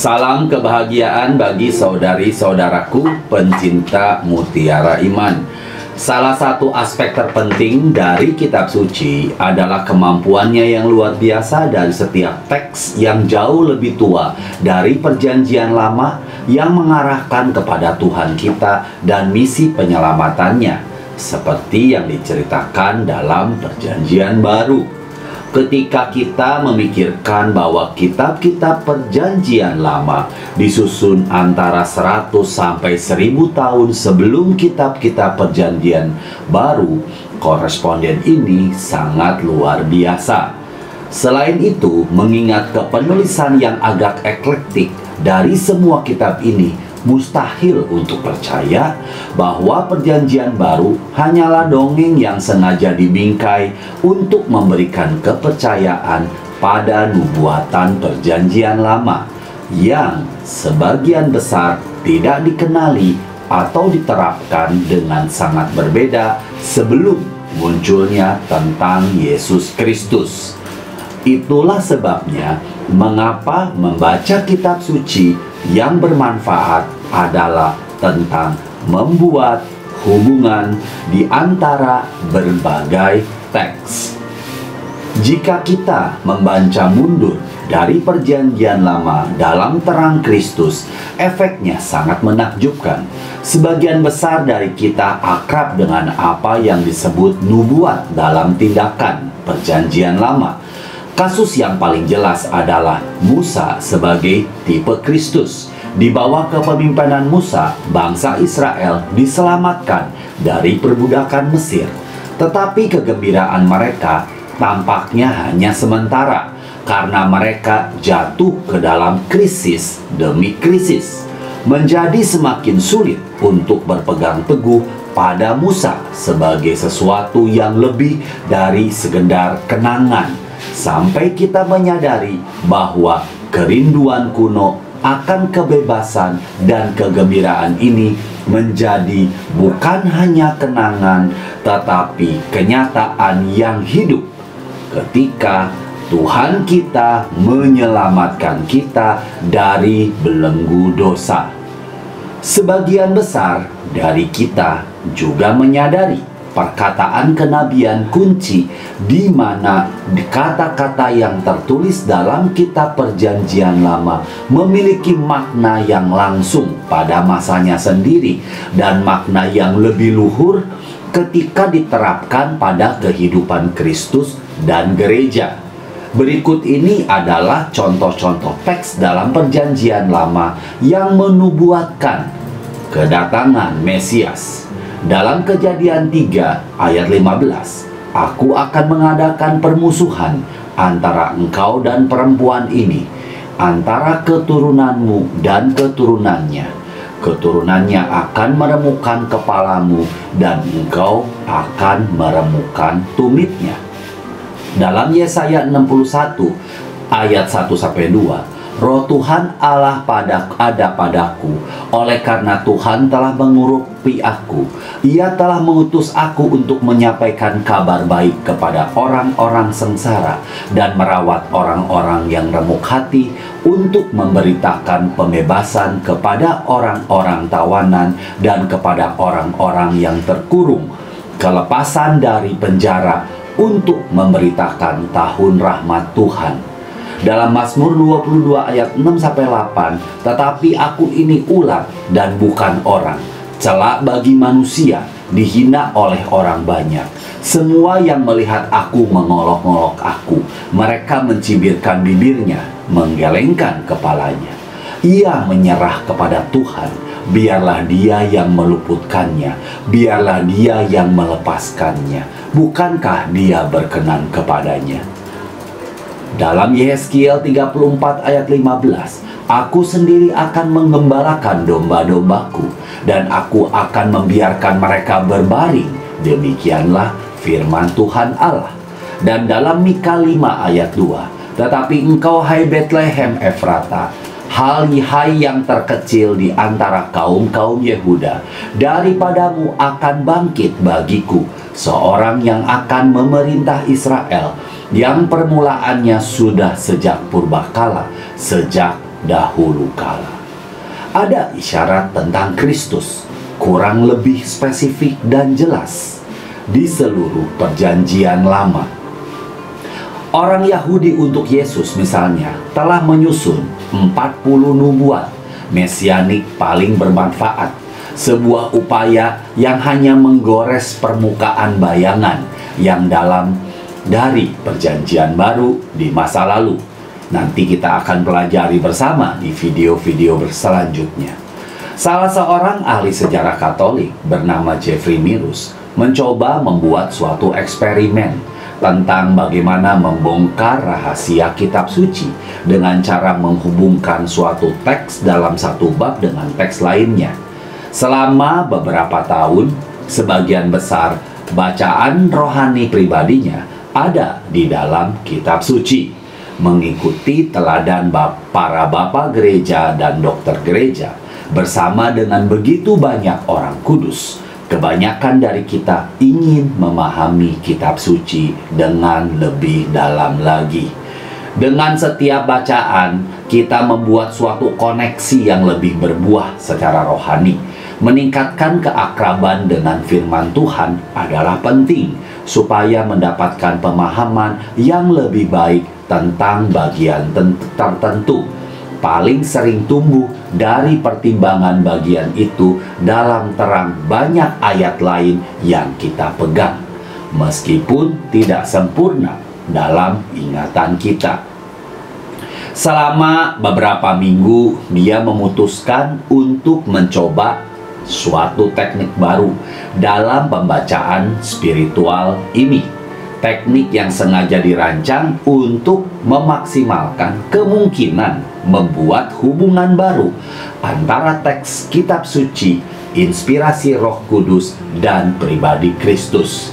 Salam kebahagiaan bagi saudari-saudaraku pencinta mutiara iman. Salah satu aspek terpenting dari kitab suci adalah kemampuannya yang luar biasa dari setiap teks yang jauh lebih tua dari perjanjian lama yang mengarahkan kepada Tuhan kita dan misi penyelamatannya, seperti yang diceritakan dalam perjanjian baru. Ketika kita memikirkan bahwa kitab-kitab perjanjian lama disusun antara 100 sampai 1000 tahun sebelum kitab-kitab perjanjian baru, koresponden ini sangat luar biasa. Selain itu, mengingat kepenulisan yang agak eklektik dari semua kitab ini, mustahil untuk percaya bahwa perjanjian baru hanyalah dongeng yang sengaja dibingkai untuk memberikan kepercayaan pada nubuatan perjanjian lama yang sebagian besar tidak dikenali atau diterapkan dengan sangat berbeda sebelum munculnya tentang Yesus Kristus. Itulah sebabnya mengapa membaca kitab suci yang bermanfaat adalah tentang membuat hubungan di antara berbagai teks. Jika kita membaca mundur dari perjanjian lama dalam terang Kristus, efeknya sangat menakjubkan. Sebagian besar dari kita akrab dengan apa yang disebut nubuat dalam tindakan perjanjian lama. Kasus yang paling jelas adalah Musa sebagai tipe Kristus. Di bawah kepemimpinan Musa, bangsa Israel diselamatkan dari perbudakan Mesir. Tetapi kegembiraan mereka tampaknya hanya sementara, karena mereka jatuh ke dalam krisis demi krisis. Menjadi semakin sulit untuk berpegang teguh pada Musa sebagai sesuatu yang lebih dari sekedar kenangan, sampai kita menyadari bahwa kerinduan kuno akan kebebasan dan kegembiraan ini menjadi bukan hanya kenangan, tetapi kenyataan yang hidup ketika Tuhan kita menyelamatkan kita dari belenggu dosa. Sebagian besar dari kita juga menyadari perkataan kenabian kunci di mana kata-kata yang tertulis dalam kitab perjanjian lama memiliki makna yang langsung pada masanya sendiri dan makna yang lebih luhur ketika diterapkan pada kehidupan Kristus dan gereja. Berikut ini adalah contoh-contoh teks dalam perjanjian lama yang menubuatkan kedatangan Mesias. Dalam Kejadian 3 ayat 15, "Aku akan mengadakan permusuhan antara engkau dan perempuan ini, antara keturunanmu dan keturunannya. Keturunannya akan meremukkan kepalamu dan engkau akan meremukkan tumitnya." Dalam Yesaya 61 ayat 1-2, "Roh Tuhan Allah ada padaku, oleh karena Tuhan telah mengurupi aku. Ia telah mengutus aku untuk menyampaikan kabar baik kepada orang-orang sengsara dan merawat orang-orang yang remuk hati, untuk memberitakan pembebasan kepada orang-orang tawanan dan kepada orang-orang yang terkurung, kelepasan dari penjara, untuk memberitakan tahun rahmat Tuhan." Dalam Mazmur 22 ayat 6-8, "Tetapi aku ini ular dan bukan orang, celak bagi manusia, dihina oleh orang banyak. Semua yang melihat aku mengolok-olok aku, mereka mencibirkan bibirnya, menggelengkan kepalanya. Ia menyerah kepada Tuhan, biarlah dia yang meluputkannya, biarlah dia yang melepaskannya. Bukankah dia berkenan kepadanya?" Dalam Yehezkiel 34 ayat 15, "Aku sendiri akan menggembalakan domba-dombaku, dan aku akan membiarkan mereka berbaring. Demikianlah firman Tuhan Allah." Dan dalam Mika 5 ayat 2, "Tetapi engkau, hai Betlehem Efrata, hai yang terkecil di antara kaum-kaum Yehuda, daripadamu akan bangkit bagiku seorang yang akan memerintah Israel, yang permulaannya sudah sejak purbakala, sejak dahulu kala. Ada isyarat tentang Kristus, kurang lebih spesifik dan jelas di seluruh perjanjian lama. Orang Yahudi untuk Yesus misalnya telah menyusun 40 nubuat mesianik paling bermanfaat, sebuah upaya yang hanya menggores permukaan bayangan yang dalam dari perjanjian baru di masa lalu. Nanti kita akan pelajari bersama di video-video selanjutnya. Salah seorang ahli sejarah Katolik bernama Jeffrey Mirus mencoba membuat suatu eksperimen tentang bagaimana membongkar rahasia kitab suci dengan cara menghubungkan suatu teks dalam satu bab dengan teks lainnya. Selama beberapa tahun, sebagian besar bacaan rohani pribadinya ada di dalam kitab suci, mengikuti teladan para bapak gereja dan dokter gereja. Bersama dengan begitu banyak orang kudus, kebanyakan dari kita ingin memahami kitab suci dengan lebih dalam lagi. Dengan setiap bacaan, kita membuat suatu koneksi yang lebih berbuah secara rohani. Meningkatkan keakraban dengan firman Tuhan adalah penting supaya mendapatkan pemahaman yang lebih baik tentang bagian tertentu. Paling sering tumbuh dari pertimbangan bagian itu dalam terang banyak ayat lain yang kita pegang, meskipun tidak sempurna dalam ingatan kita. Selama beberapa minggu, dia memutuskan untuk mencoba suatu teknik baru dalam pembacaan spiritual ini. Teknik yang sengaja dirancang untuk memaksimalkan kemungkinan membuat hubungan baru antara teks kitab suci, inspirasi Roh Kudus, dan pribadi Kristus.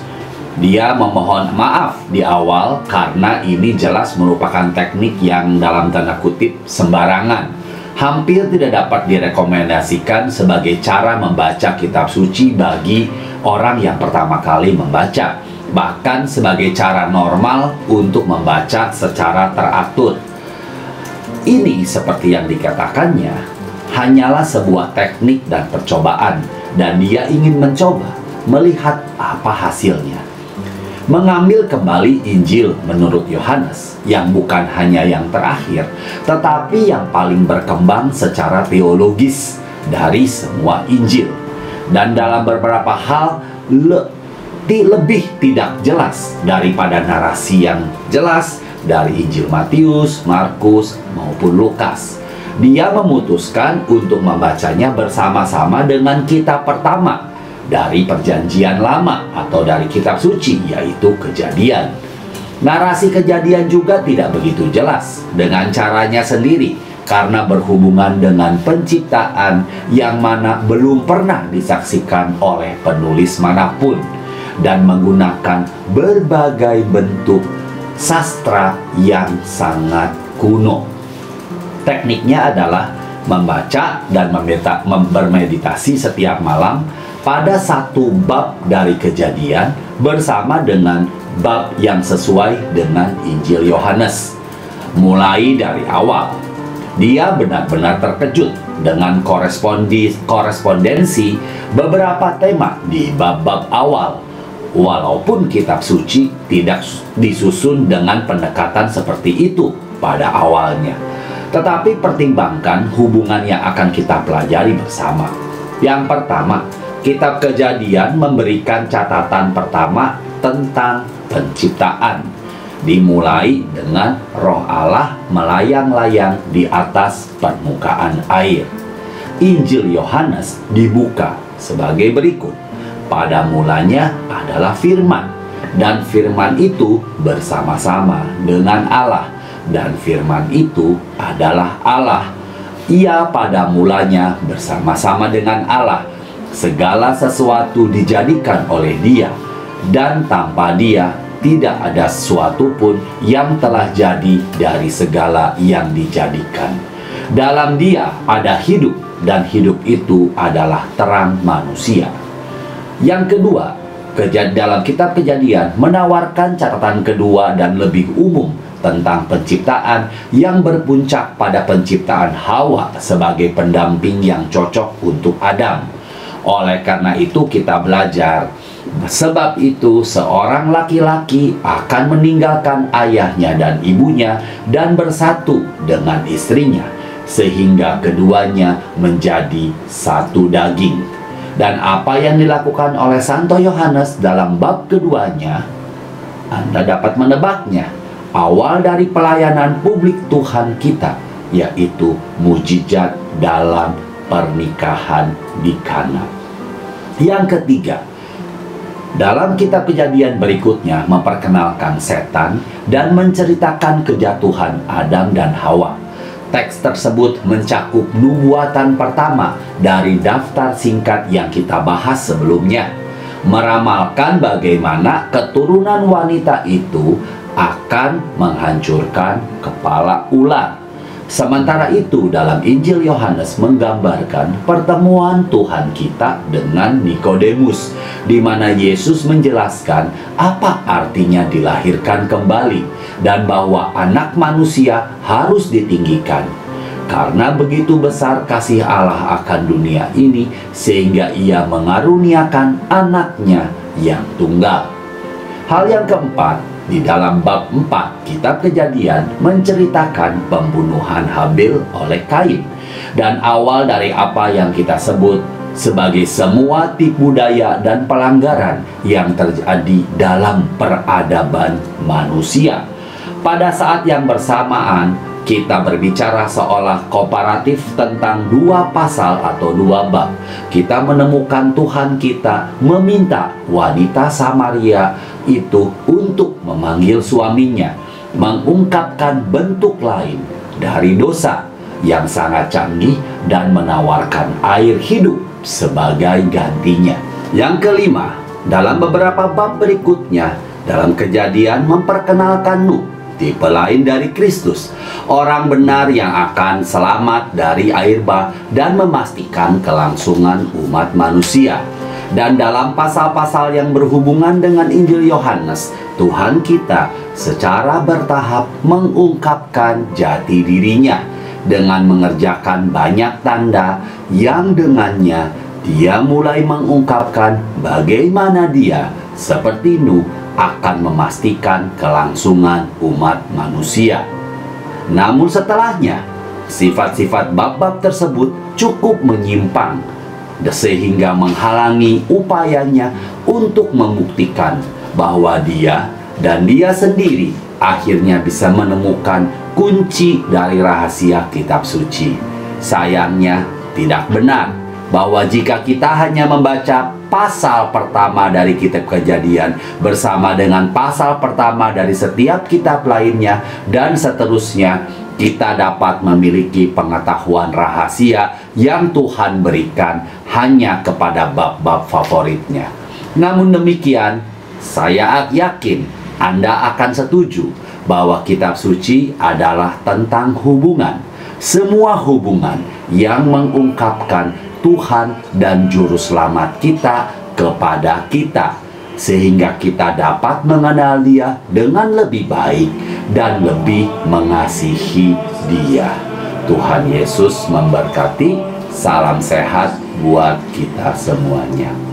Dia memohon maaf di awal karena ini jelas merupakan teknik yang dalam tanda kutip sembarangan. Hampir tidak dapat direkomendasikan sebagai cara membaca kitab suci bagi orang yang pertama kali membaca, bahkan sebagai cara normal untuk membaca secara teratur. Ini seperti yang dikatakannya, hanyalah sebuah teknik dan percobaan, dan dia ingin mencoba melihat apa hasilnya. Mengambil kembali Injil menurut Yohanes, yang bukan hanya yang terakhir, tetapi yang paling berkembang secara teologis dari semua Injil. Dan dalam beberapa hal lebih tidak jelas daripada narasi yang jelas dari Injil Matius, Markus, maupun Lukas. Dia memutuskan untuk membacanya bersama-sama dengan kitab pertama dari perjanjian lama atau dari kitab suci, yaitu Kejadian. Narasi Kejadian juga tidak begitu jelas dengan caranya sendiri, karena berhubungan dengan penciptaan yang mana belum pernah disaksikan oleh penulis manapun, dan menggunakan berbagai bentuk sastra yang sangat kuno. Tekniknya adalah membaca dan bermeditasi setiap malam pada satu bab dari Kejadian bersama dengan bab yang sesuai dengan Injil Yohanes. Mulai dari awal, dia benar-benar terkejut dengan korespondensi beberapa tema di bab-bab awal. Walaupun kitab suci tidak disusun dengan pendekatan seperti itu pada awalnya, tetapi pertimbangkan hubungan yang akan kita pelajari bersama. Yang pertama, kitab Kejadian memberikan catatan pertama tentang penciptaan. Dimulai dengan Roh Allah melayang-layang di atas permukaan air. Injil Yohanes dibuka sebagai berikut. Pada mulanya adalah firman, dan firman itu bersama-sama dengan Allah, dan firman itu adalah Allah. Ia pada mulanya bersama-sama dengan Allah. Segala sesuatu dijadikan oleh Dia, dan tanpa Dia tidak ada sesuatu pun yang telah jadi dari segala yang dijadikan. Dalam Dia ada hidup, dan hidup itu adalah terang manusia. Yang kedua, dalam kitab Kejadian menawarkan catatan kedua dan lebih umum tentang penciptaan yang berpuncak pada penciptaan Hawa sebagai pendamping yang cocok untuk Adam. Oleh karena itu kita belajar, sebab itu seorang laki-laki akan meninggalkan ayahnya dan ibunya dan bersatu dengan istrinya, sehingga keduanya menjadi satu daging. Dan apa yang dilakukan oleh Santo Yohanes dalam bab keduanya, Anda dapat menebaknya. Awal dari pelayanan publik Tuhan kita, yaitu mujizat dalam pernikahan di Kana. Yang ketiga, dalam kitab Kejadian berikutnya memperkenalkan setan dan menceritakan kejatuhan Adam dan Hawa. Teks tersebut mencakup nubuatan pertama dari daftar singkat yang kita bahas sebelumnya, meramalkan bagaimana keturunan wanita itu akan menghancurkan kepala ular. Sementara itu dalam Injil Yohanes menggambarkan pertemuan Tuhan kita dengan Nikodemus, di mana Yesus menjelaskan apa artinya dilahirkan kembali dan bahwa anak manusia harus ditinggikan. Karena begitu besar kasih Allah akan dunia ini, sehingga ia mengaruniakan anaknya yang tunggal. Hal yang keempat, di dalam bab 4 kitab Kejadian menceritakan pembunuhan Habil oleh Kain. Dan awal dari apa yang kita sebut sebagai semua tipu daya dan pelanggaran yang terjadi dalam peradaban manusia. Pada saat yang bersamaan, kita berbicara seolah komparatif tentang dua pasal atau dua bab. Kita menemukan Tuhan kita meminta wanita Samaria itu untuk memanggil suaminya, mengungkapkan bentuk lain dari dosa yang sangat canggih dan menawarkan air hidup sebagai gantinya. Yang kelima, dalam beberapa bab berikutnya, dalam Kejadian memperkenalkan Nuh, tipe lain dari Kristus, orang benar yang akan selamat dari air bah dan memastikan kelangsungan umat manusia. Dan dalam pasal-pasal yang berhubungan dengan Injil Yohanes, Tuhan kita secara bertahap mengungkapkan jati dirinya dengan mengerjakan banyak tanda yang dengannya dia mulai mengungkapkan bagaimana dia seperti Nuh akan memastikan kelangsungan umat manusia. Namun setelahnya, sifat-sifat bab-bab tersebut cukup menyimpang sehingga menghalangi upayanya untuk membuktikan bahwa dia dan dia sendiri akhirnya bisa menemukan kunci dari rahasia kitab suci. Sayangnya tidak benar bahwa jika kita hanya membaca pasal pertama dari kitab Kejadian bersama dengan pasal pertama dari setiap kitab lainnya dan seterusnya, kita dapat memiliki pengetahuan rahasia yang Tuhan berikan hanya kepada bab-bab favoritnya. Namun demikian, saya yakin Anda akan setuju bahwa kitab suci adalah tentang hubungan. Semua hubungan yang mengungkapkan Tuhan dan Juru Selamat kita kepada kita, sehingga kita dapat mengenal Dia dengan lebih baik dan lebih mengasihi Dia. Tuhan Yesus memberkati. Salam sehat buat kita semuanya.